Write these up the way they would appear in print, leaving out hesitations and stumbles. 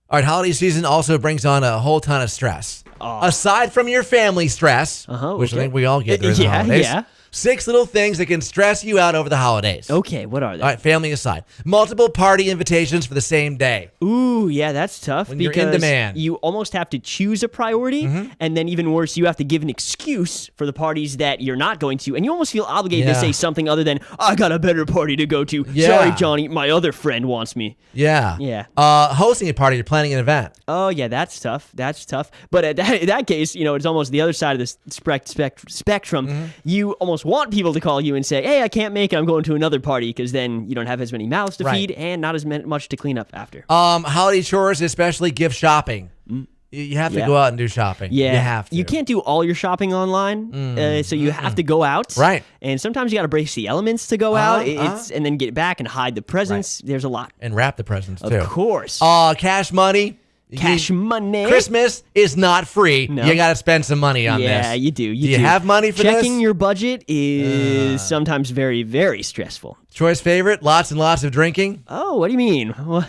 All right, holiday season also brings on a whole ton of stress. Oh. Aside from your family stress, which I think we all get during the holidays. Yeah. 6 little things that can stress you out over the holidays. Okay, what are they? All right, family aside. Multiple party invitations for the same day. Ooh, yeah, that's tough When you're because in demand. you almost have to choose a priority, and then even worse, you have to give an excuse for the parties that you're not going to, and you almost feel obligated to Yeah. say something other than, I got a better party to go to. Yeah. Sorry, Johnny, my other friend wants me. Yeah. Yeah. Hosting a party, you're planning an event. Oh, yeah, that's tough. That's tough. But in that case, it's almost the other side of the spectrum. You almost want people to call you and say, hey, I can't make it. I'm going to another party, because then you don't have as many mouths to Right. feed and not as much to clean up after. Holiday chores, especially gift shopping. You have to go out and do shopping. Yeah, You have to. You can't do all your shopping online, so you have to go out. Right. And sometimes you got to brace the elements to go out, and then get back and hide the presents. There's a lot. And wrap the presents, too. Of course. Cash money. Cash money. Christmas is not free. No. You got to spend some money on this. Yeah, you do. Do you have money for this? Checking your budget is sometimes very, very stressful. Troy's favorite, lots and lots of drinking. Oh, what do you mean? How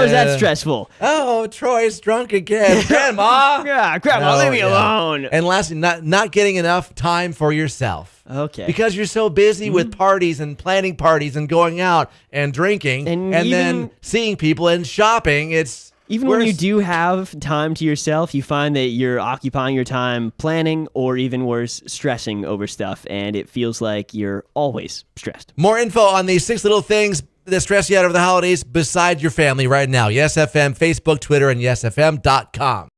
is that stressful? Oh, Troy's drunk again. Grandma. Yeah, Grandma, Oh, leave me yeah. alone. And lastly, not getting enough time for yourself. Okay. Because you're so busy with parties and planning parties and going out and drinking And then even- seeing people and shopping, it's Even when you worse. do have time to yourself, you find that you're occupying your time planning or even worse, stressing over stuff. And it feels like you're always stressed. More info on these 6 little things that stress you out over the holidays besides your family right now. Yes FM, Facebook, Twitter, and yesfm.com.